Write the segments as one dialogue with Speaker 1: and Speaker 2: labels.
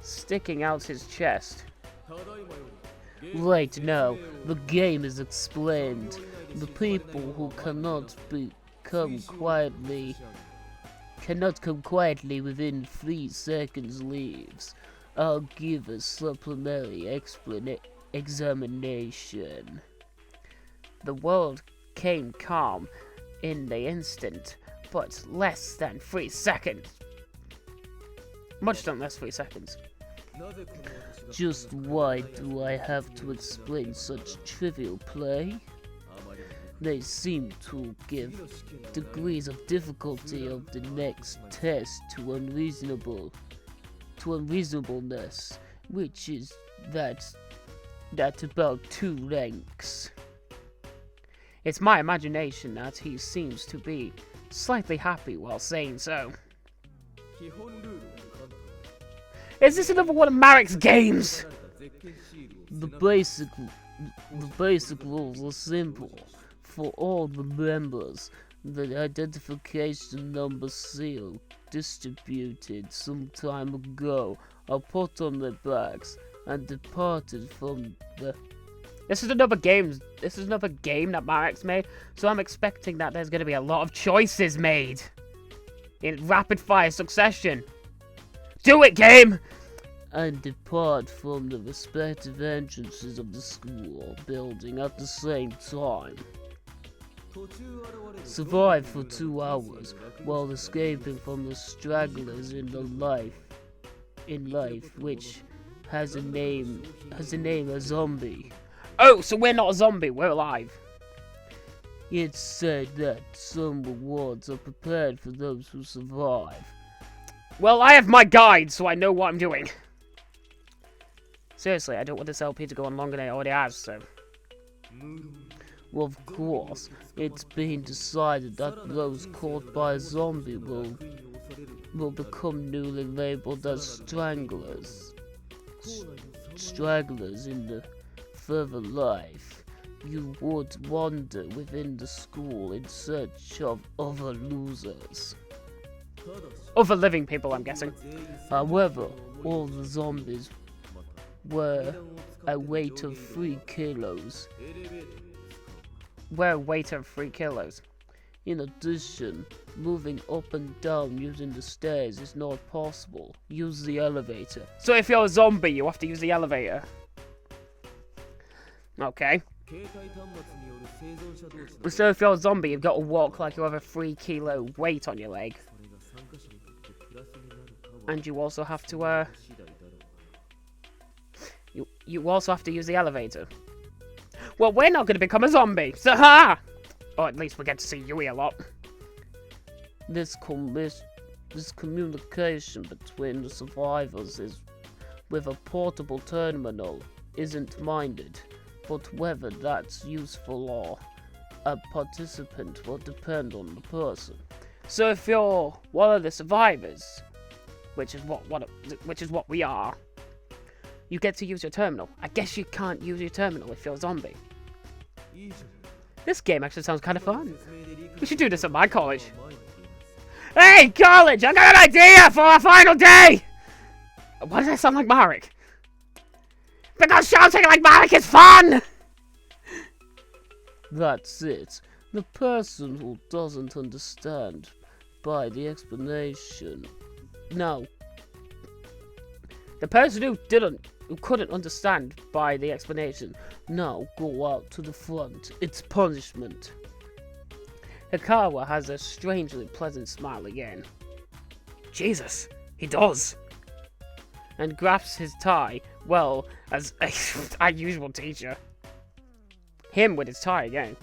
Speaker 1: sticking out his chest.
Speaker 2: Right now, the game is explained. The people who cannot come quietly within 3 seconds leaves. I'll give a supplementary examination.
Speaker 1: The world came calm in the instant, but less than 3 seconds. Much less 3 seconds.
Speaker 2: Just why do I have to explain such trivial play? They seem to give degrees of difficulty of the next test to unreasonableness, which is that about 2 ranks.
Speaker 1: It's my imagination that he seems to be slightly happy while saying so. Is this another one of Marek's games?
Speaker 2: The basic rules are simple. For all the members, the identification number seal distributed some time ago are put on their backs. and departed from the...
Speaker 1: This is another game. This is another game that Marek's made, so I'm expecting that there's going to be a lot of choices made in rapid fire succession. Do it, game!
Speaker 2: and depart from the respective entrances of the school building at the same time. Survive for 2 hours while escaping from the stragglers in life, which has a name a zombie.
Speaker 1: Oh, so we're not a zombie, we're alive.
Speaker 2: It's said that some rewards are prepared for those who survive.
Speaker 1: Well, I have my guide, so I know what I'm doing. Seriously, I don't want this LP to go on longer than it already has, so...
Speaker 2: Well, of course, it's been decided that those caught by a zombie will become newly labeled as stragglers. Stragglers in the further life. You would wander within the school in search of other losers.
Speaker 1: Other living people, I'm guessing.
Speaker 2: However, all the zombies were a weight of 3 kilos.
Speaker 1: We're a weight of 3 kilos.
Speaker 2: In addition, moving up and down using the stairs is not possible. Use the elevator.
Speaker 1: So if you're a zombie, you have to use the elevator. Okay. So if you're a zombie, you've got to walk like you have a 3 kilo weight on your leg. And you also have to, You also have to use the elevator. Well, we're not going to become a zombie, so ha! Or at least we get to see Yui a lot.
Speaker 2: This communication between the survivors is with a portable terminal isn't minded, but whether that's useful or a participant will depend on the person.
Speaker 1: So if you're one of the survivors, which is what we are, you get to use your terminal. I guess you can't use your terminal if you're a zombie. This game actually sounds kind of fun. We should do this at my college. Hey, college! I got an idea for our final day! Why does that sound like Marek? Because shouting like Marek is fun!
Speaker 2: That's it. The person who doesn't understand by the explanation. Now,
Speaker 1: the person who couldn't understand by the explanation,
Speaker 2: now go out to the front.
Speaker 1: it's punishment. Hikawa has a strangely pleasant smile again. Jesus, he does. And grasps his tie, well, as a usual teacher. Him with his tie again.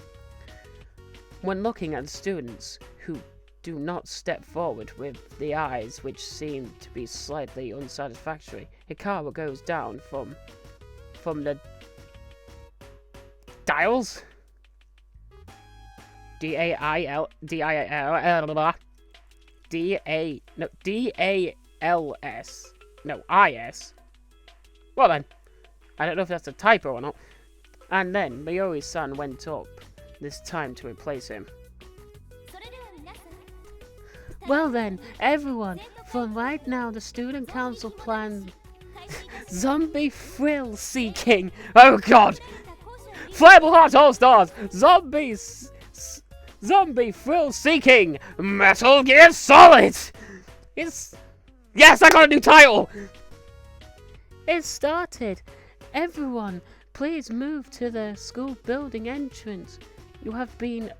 Speaker 1: When looking at the students who do not step forward with the eyes which seem to be slightly unsatisfactory, Hikawa goes down from the dials? D-A-L-S. No, I-S. Well then, I don't know if that's a typo or not. And then Mayuri-san went up, this time to replace him.
Speaker 2: Well then, everyone, from right now the student council plans
Speaker 1: Zombie thrill seeking. Oh god. Flyable Heart All Stars. Zombie thrill seeking. Metal Gear Solid. Yes, I got a new title.
Speaker 2: It started. Everyone, please move to the school building entrance. You have been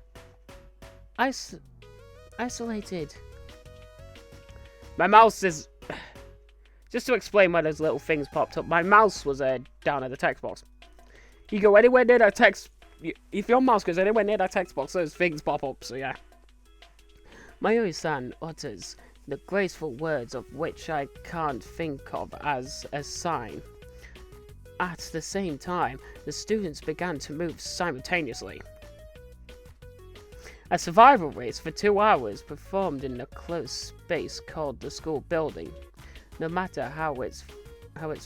Speaker 2: isolated.
Speaker 1: My mouse is... Just to explain why those little things popped up, my mouse was down at the text box. You go anywhere near that text... If your mouse goes anywhere near that text box, those things pop up, so yeah.
Speaker 2: Mayuri-san utters the graceful words of which I can't think of as a sign.
Speaker 1: At the same time, the students began to move simultaneously. A survival race for 2 hours performed in a closed space called the school building. No matter how it's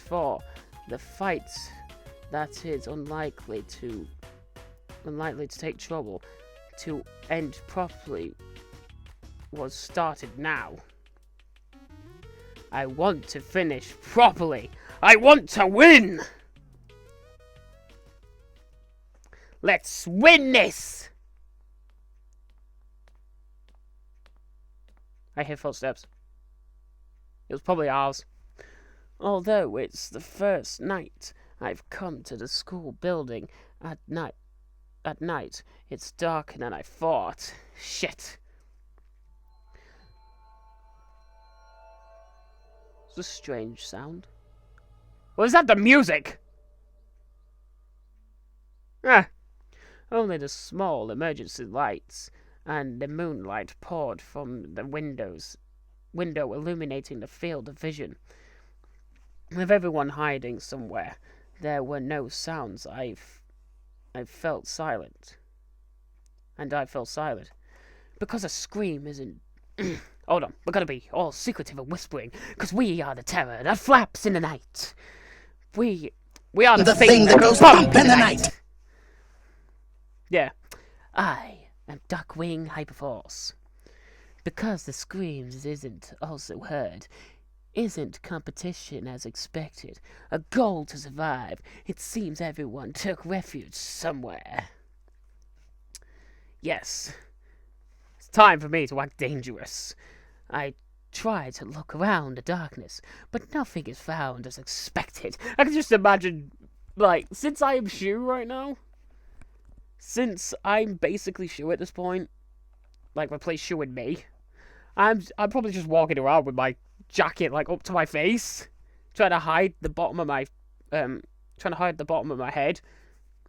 Speaker 1: for, the fight that is unlikely to take trouble to end properly was started now. I want to finish properly. I want to win! Let's win this! I hear footsteps. It was probably ours. Although it's the first night I've come to the school building at night, it's darker than I thought. Shit. It's a strange sound. Was that the music? Ah. Only the small emergency lights and the moonlight poured from the window illuminating the field of vision. With everyone hiding somewhere, there were no sounds. I felt silent. And I felt silent. Because a scream isn't... Hold on, we're gonna be all secretive and whispering, because we are the terror that flaps in the night. We are the thing that goes bump in the night. Yeah. I am Darkwing Hyperforce. Because the screams isn't also heard, isn't competition as expected, a goal to survive, it seems everyone took refuge somewhere. Yes. It's time for me to act dangerous. I try to look around the darkness, but nothing is found as expected. I can just imagine, like, since I am Shu right now, since I'm basically Shu at this point, like, replace Shu and me, I'm probably just walking around with my jacket, like, up to my face, trying to hide the bottom of my, head,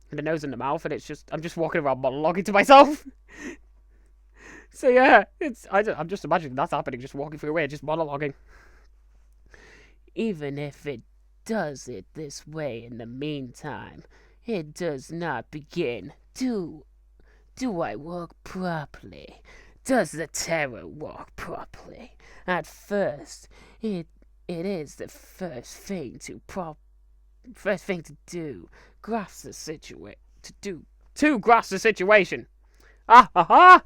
Speaker 1: and the nose and the mouth, and I'm just walking around monologuing to myself. So yeah, I'm just imagining that's happening, just walking through here, just monologuing. Even if it does it this way in the meantime, it does not begin. Do I walk properly? Does the terror walk properly? At first, it is the first thing to do. Grasp the situation. Ah ha ha!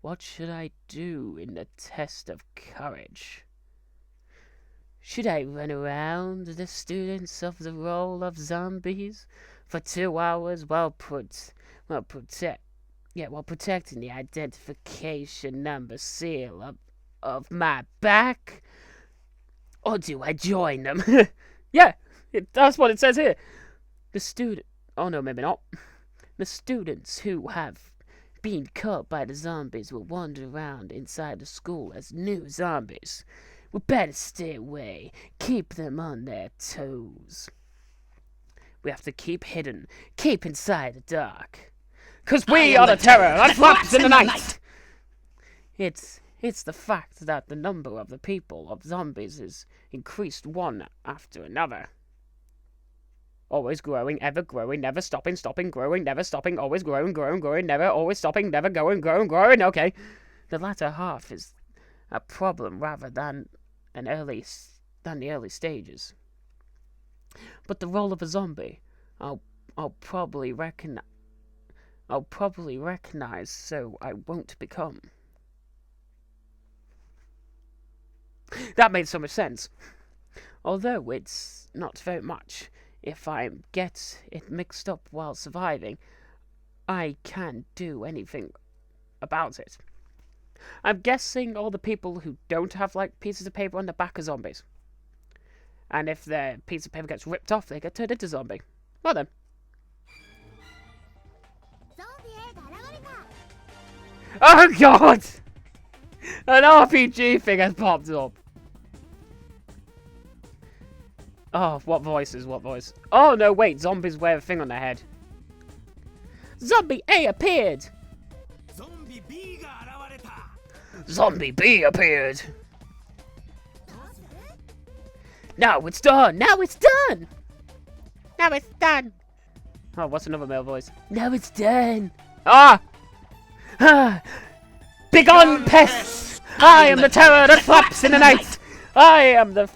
Speaker 1: What should I do in the test of courage? Should I run around the students of the role of zombies for 2 hours while protecting the identification number seal of my back? Or do I join them? Yeah, that's what it says here. Oh no, maybe not. The students who have been caught by the zombies will wander around inside the school as new zombies. We better stay away, keep them on their toes. We have to keep hidden, keep inside the dark. 'Cause we are the terror that flaps in the night! It's the fact that the number of the people of zombies is increased one after another. Always growing, ever growing, never stopping, growing, never stopping, always growing, never, always stopping, never growing. Okay. The latter half is a problem rather than the early stages. But the role of a zombie, I'll probably recognize, so I won't become. That made so much sense. Although it's not very much. If I get it mixed up while surviving, I can't do anything about it. I'm guessing all the people who don't have, like, pieces of paper on their back are zombies. And if their piece of paper gets ripped off, they get turned into zombie. Well then. Oh god! An RPG thing has popped up. Oh, what voice? Oh no, wait, zombies wear a thing on their head. Zombie A appeared! Zombie B appeared! Now it's done! Oh, what's another male voice? Now it's done! Ah! Begone, pests! I am the terror that flaps in the night! I am the...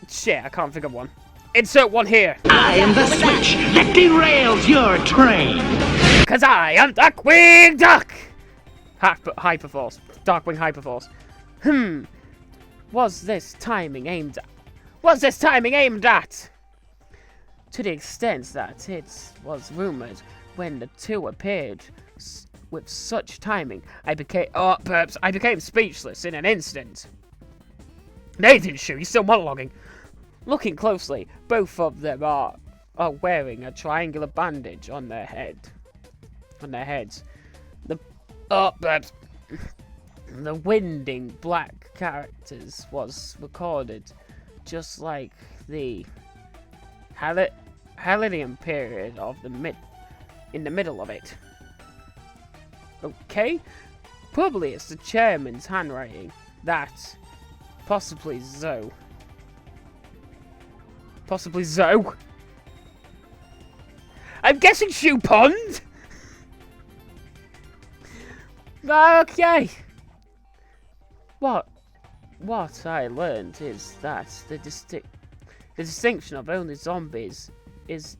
Speaker 1: Shit, I can't think of one. Insert one here.
Speaker 3: I am the switch that derails your train.
Speaker 1: 'Cause I am Darkwing Duck! Hyperforce. Darkwing Hyperforce. Was this timing aimed at... What's this timing aimed at? To the extent that it was rumored when the two appeared with such timing, I became speechless in an instant. Nathan Shu, you're still monologuing. Looking closely, both of them are wearing a triangular bandage on their heads. The winding black characters was recorded just like the Hallidian period of in the middle of it. Okay, probably it's the chairman's handwriting. That possibly Zoe. Possibly Zoe. I'm guessing Shoe Pond. Okay. What I learned is that the distinction of only zombies is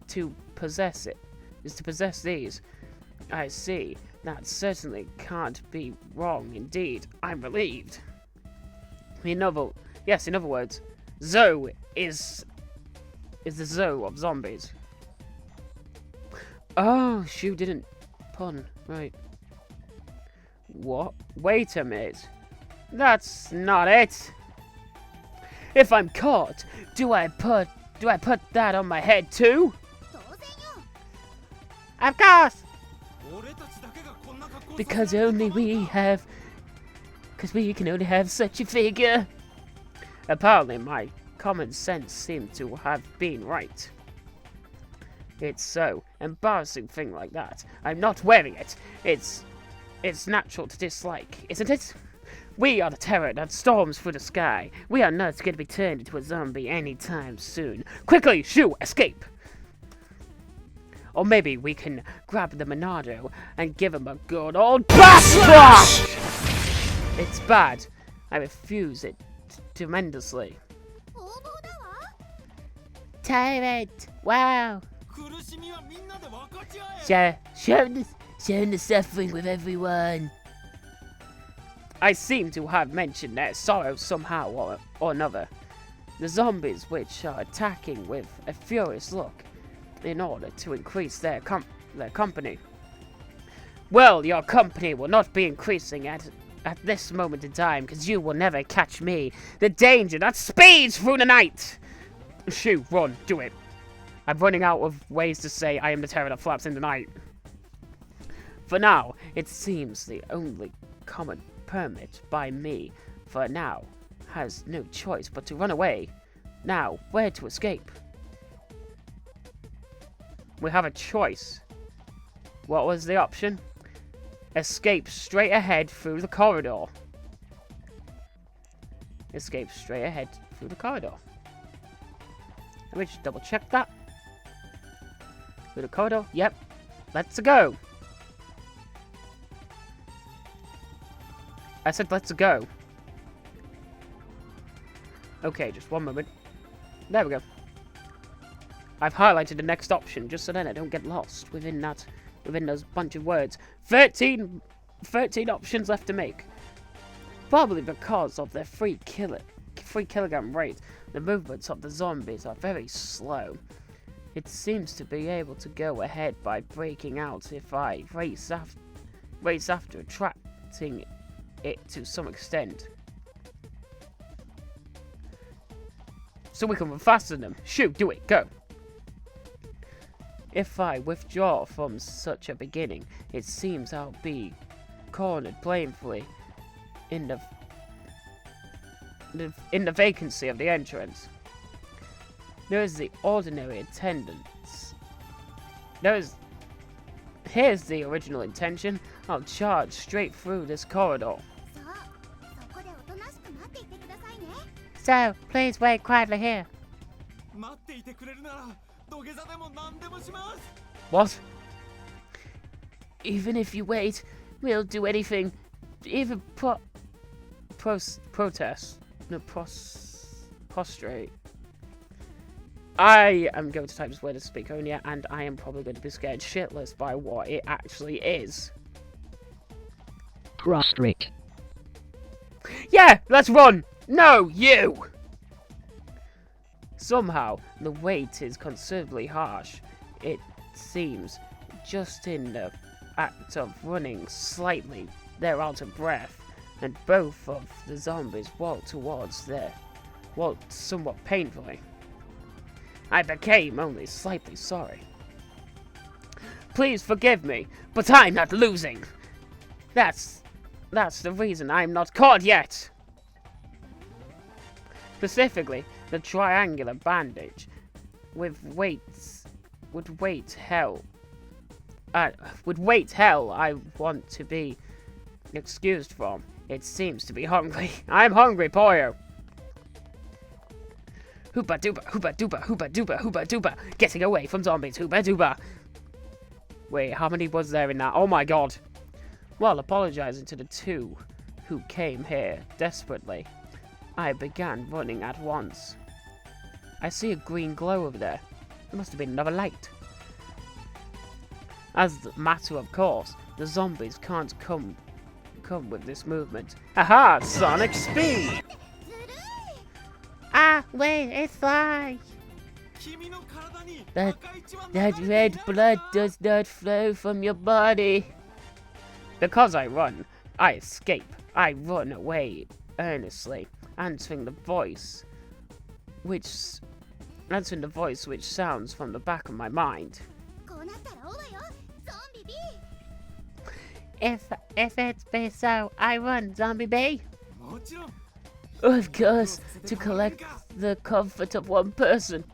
Speaker 1: to possess these. I see. That certainly can't be wrong indeed. I'm relieved. In other words, Zoe is the Zoe of zombies. Oh, Shu didn't pun, right. What? Wait a minute. That's not it. If I'm caught, do I put that on my head too? Of course. Because we can only have such a figure. Apparently my common sense seemed to have been right. It's so embarrassing thing like that. I'm not wearing it. It's natural to dislike, isn't it? We are the terror that storms through the sky. We are not going to be turned into a zombie anytime soon. Quickly, Shu, escape! Or maybe we can grab the Monado and give him a good old bash! It's bad. I refuse it tremendously. Tyrant! Wow! Share the suffering with everyone. I seem to have mentioned their sorrow somehow or another. The zombies which are attacking with a furious look in order to increase their company. Well, your company will not be increasing at this moment in time, because you will never catch me. The danger that speeds through the night! Shoo, run, do it. I'm running out of ways to say I am the terror that flaps in the night. For now, it seems the only common permit by me for now has no choice but to run away. Now, where to escape? We have a choice. What was the option? Escape straight ahead through the corridor. Escape straight ahead through the corridor. Let me just double check that. Through the corridor, yep. Let's go. I said let's go. Okay, just one moment. There we go. I've highlighted the next option just so then I don't get lost within those bunch of words. 13 options left to make. Probably because of their 3 kilogram rate, the movements of the zombies are very slow. It seems to be able to go ahead by breaking out if I race after attracting it to some extent. So we can run faster than them. Shoot, do it, go. If I withdraw from such a beginning, it seems I'll be cornered painfully in the vacancy of the entrance. There is the ordinary attendance. Here's the original intention. I'll charge straight through this corridor. So, please wait quietly here. What? Even if you wait, we'll do anything. Even protest. No, prostrate. I am going to type this word as Speakonia, and I am probably going to be scared shitless by what it actually is.
Speaker 4: Prostrate.
Speaker 1: Yeah, let's run! No, you! Somehow, the weight is considerably harsh. It seems, just in the act of running slightly, they're out of breath, and both of the zombies walk somewhat painfully. I became only slightly sorry. Please forgive me, but I'm not losing. That's the reason I'm not caught yet. Specifically, the triangular bandage with weight hell I want to be excused from. It seems to be hungry. I'm hungry, Poyo. Hoopa doopa, hoopa doopa, hoopa doopa, hoopa doopa. Getting away from zombies, hoopa doopa. Wait, how many was there in that? Oh my god. While apologizing to the two who came here desperately, I began running at once. I see a green glow over there. It must have been another light. As a matter of course, the zombies can't come with this movement. Aha! Sonic speed! Ah, wait, it's fly! That red blood does not flow from your body. Because I run, I escape. I run away earnestly, answering the voice which sounds from the back of my mind. If it be so, I run, Zombie B. Of course, to collect the comfort of one person.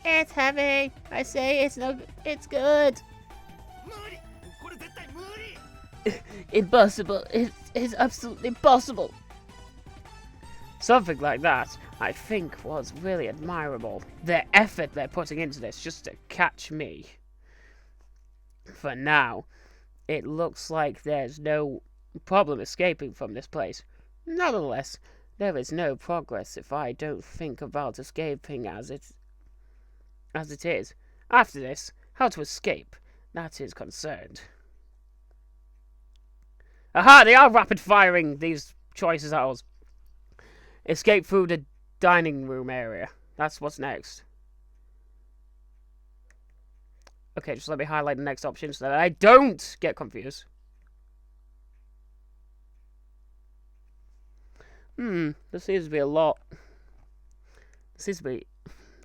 Speaker 1: It's heavy. I say it's good. Impossible. It's absolutely impossible. Something like that, I think, was really admirable. The effort they're putting into this just to catch me. For now, it looks like there's no problem escaping from this place. Nonetheless, there is no progress if I don't think about escaping as it is. After this, how to escape, that is concerned. Aha! They are rapid firing these choices at us. Escape through the dining room area. That's what's next. Okay, just let me highlight the next option so that I don't get confused. There seems to be a lot.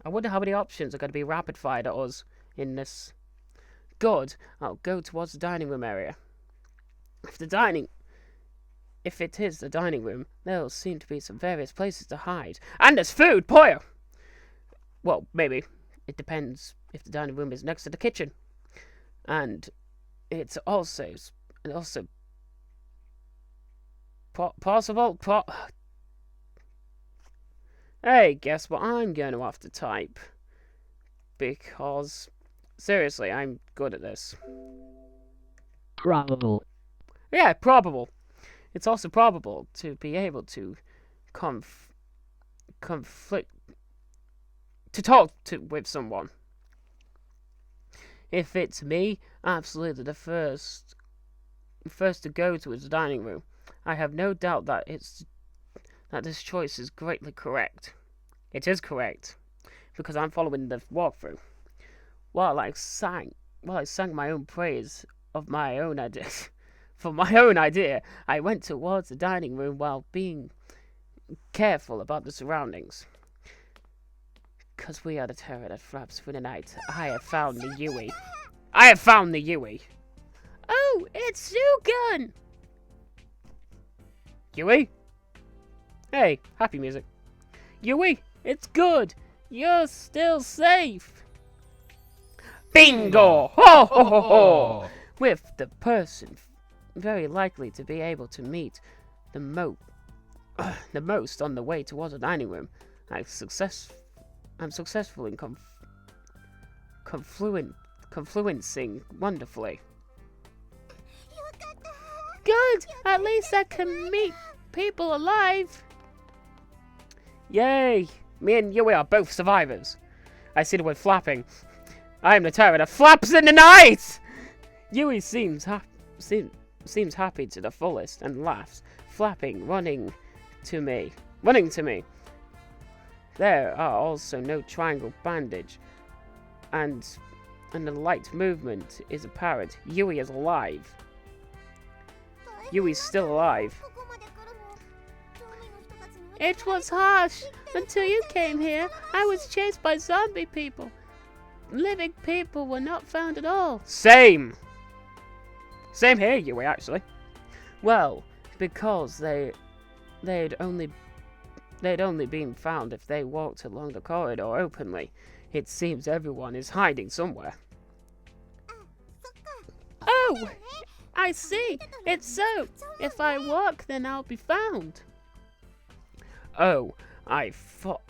Speaker 1: I wonder how many options are going to be rapid fired at us in this. Good. I'll go towards the dining room area. If it is the dining room, there will seem to be some various places to hide. And there's food, Poyo! Well, maybe. It depends if the dining room is next to the kitchen. And it's also possible. Hey, guess what I'm going to have to type? Because, seriously, I'm good at this.
Speaker 4: Probable.
Speaker 1: Yeah, probable. It's also probable to be able to talk with someone. If it's me, absolutely the first to go to his dining room. I have no doubt that this choice is greatly correct. It is correct because I'm following the walkthrough. While I sang my own praise of my own idea. For my own idea, I went towards the dining room while being careful about the surroundings. Because we are the terror that flaps through the night. I have found the Yui. Oh, it's Sugun! Yui? Hey, happy music. Yui, it's good. You're still safe. Bingo! Ho ho ho ho! With the person very likely to be able to meet the most on the way towards the dining room. I'm successful in confluencing wonderfully. Good! At least I can meet people alive! Yay! Me and Yui are both survivors. I see the word flapping. I am the terror that flaps in the night! Yui seems happy to the fullest and laughs, flapping, running to me. There are also no triangle bandage, and the light movement is apparent. Yui is alive. Yui's still alive.
Speaker 2: It was harsh. Until you came here, I was chased by zombie people. Living people were not found at all.
Speaker 1: Same here, Yui, actually.
Speaker 2: Well, because they'd only been found if they walked along the corridor openly.
Speaker 1: It seems everyone is hiding somewhere.
Speaker 2: Oh, I see. It's so. If I walk, then I'll be found.
Speaker 1: Oh, I thought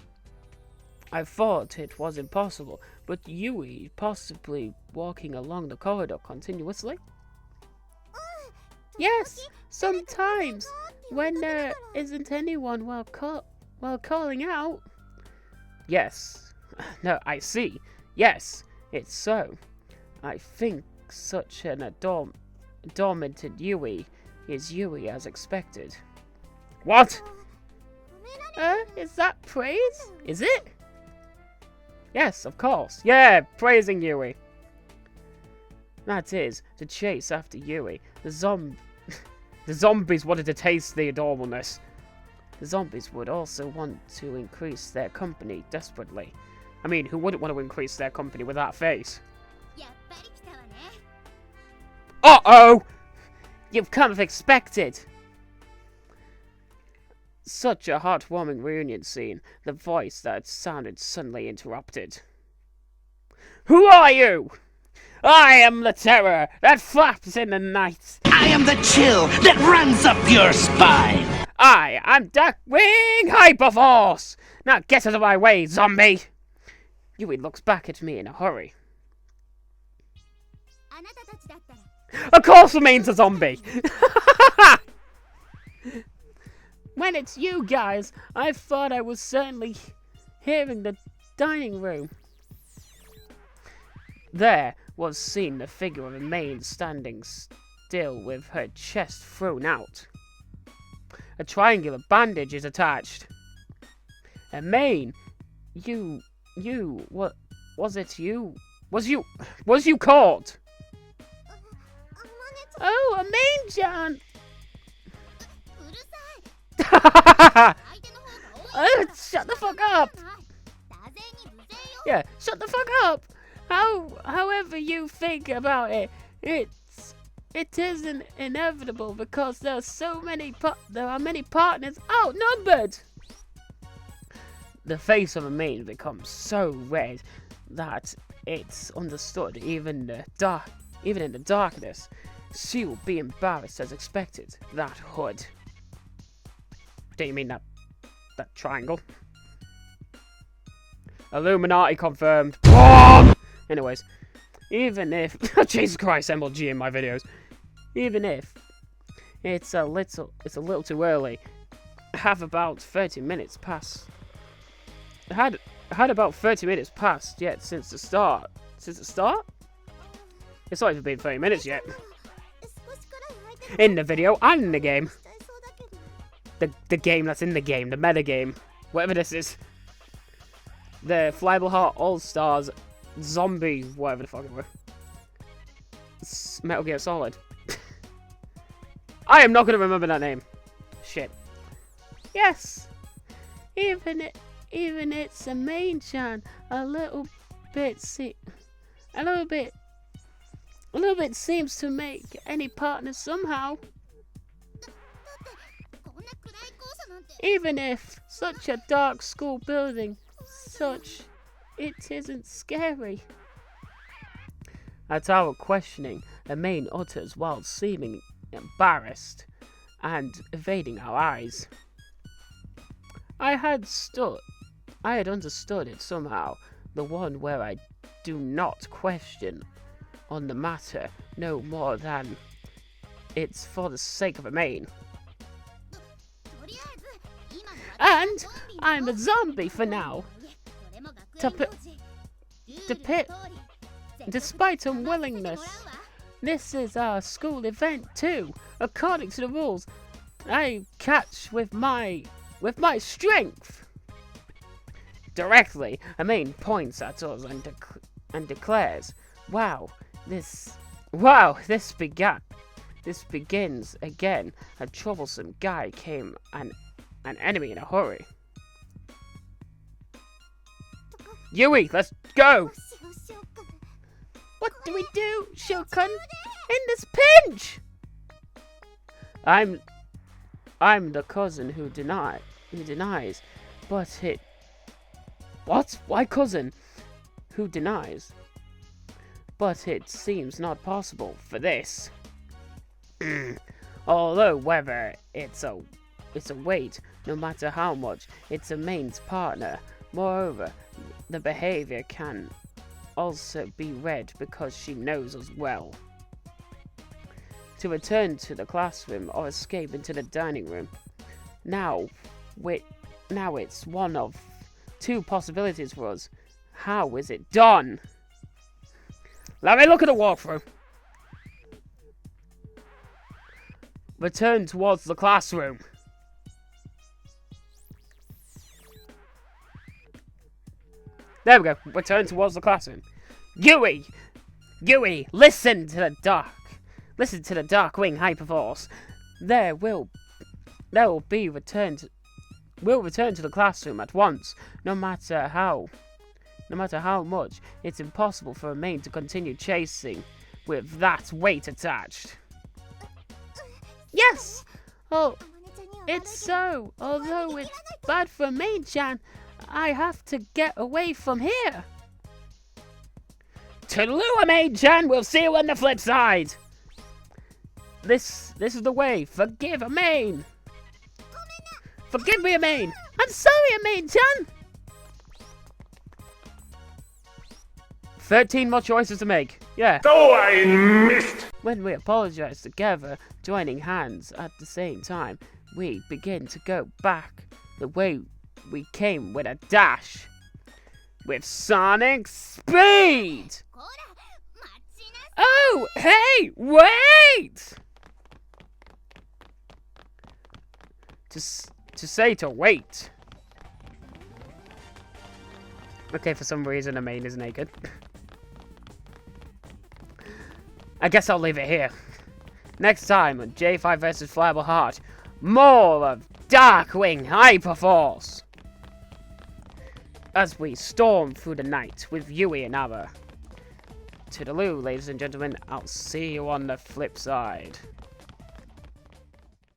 Speaker 1: it was impossible, but Yui possibly walking along the corridor continuously?
Speaker 2: Yes, sometimes when there isn't anyone while calling out.
Speaker 1: Yes. No, I see. Yes, it's so. I think such an dormanted Yui is Yui as expected. What?
Speaker 2: Is that praise?
Speaker 1: Is it? Yes, of course. Yeah, praising Yui. That is, to chase after Yui. The zombies wanted to taste the adorableness. The zombies would also want to increase their company desperately. I mean, who wouldn't want to increase their company with that face? Uh-oh! You've come as expected! Such a heartwarming reunion scene. The voice that sounded suddenly interrupted. Who are you? I am the terror that flaps in the night.
Speaker 3: I am the chill that runs up your spine.
Speaker 1: I'm Darkwing Hyperforce! Now get out of my way, zombie! Yui looks back at me in a hurry. Of course it means a zombie!
Speaker 2: When it's you guys, I thought I was certainly hearing the dining room.
Speaker 1: There was seen the figure of a maid standing still with her chest thrown out. A triangular bandage is attached. A maid, what was it? Was you caught?
Speaker 2: Oh, a main John!
Speaker 1: Oh, shut the fuck up!
Speaker 2: Yeah, shut the fuck up! However you think about it, it isn't inevitable because there are many partners outnumbered.
Speaker 1: The face of a maid becomes so red that it's understood even in the darkness. She will be embarrassed as expected. That hood. Do you mean that triangle? Illuminati confirmed. Anyways, even if Jesus Christ, MLG in my videos. Even if it's a little too early. I have about 30 minutes past. I had about 30 minutes passed yet since the start. Since the start? It's not even been 30 minutes yet. In the video and in the game. The game that's in the game, the meta game, whatever this is. The Flyable Heart All-Stars Zombie, whatever the fuck it were. Metal Gear Solid. I am not going to remember that name. Shit.
Speaker 2: Yes, even it's a main Chan, a little bit seems to make any partner somehow. Even if such a dark school building, it isn't scary.
Speaker 1: At our questioning, the main utters while seeming embarrassed and evading our eyes. I had understood it somehow, the one where I do not question on the matter no more than it's for the sake of a main.
Speaker 2: And I'm a zombie for now. Despite unwillingness, this is our school event too. According to the rules, I catch with my strength.
Speaker 1: directly. Amain points at us and declares, This begins again. A troublesome guy came an enemy in a hurry. Yui, let's go! What do we do, Shokun? In this pinch! I'm the cousin who denies, but it... What? Why cousin? Who denies? But it seems not possible for this. Although whether it's a weight, no matter how much, it's a main's partner. Moreover, the behavior can also be read because she knows us well. To return to the classroom or escape into the dining room. Now it's one of two possibilities for us. How is it done? Let me look at the walkthrough. Return towards the classroom. There we go. Return towards the classroom. Yui, listen to the Darkwing Hyperforce. We'll return to the classroom at once. No matter how much, it's impossible for a main to continue chasing with that weight attached. Yes! Oh, it's so. Although it's bad for main-chan, I have to get away from here. Toodaloo, main-chan! We'll see you on the flip side! This is the way. Forgive Amain! Forgive me, Amain! I'm sorry, Amain-chan! 13 more choices to make. Yeah.
Speaker 3: So I missed!
Speaker 1: When we apologize together, joining hands at the same time, we begin to go back the way we came with a dash. With sonic speed! Oh, hey, wait! To say to wait. Okay, for some reason, Amain is naked. I guess I'll leave it here. Next time on J5 vs Flyable Heart, more of Darkwing Hyperforce! As we storm through the night with Yui and Ava. Toodaloo, ladies and gentlemen, I'll see you on the flip side.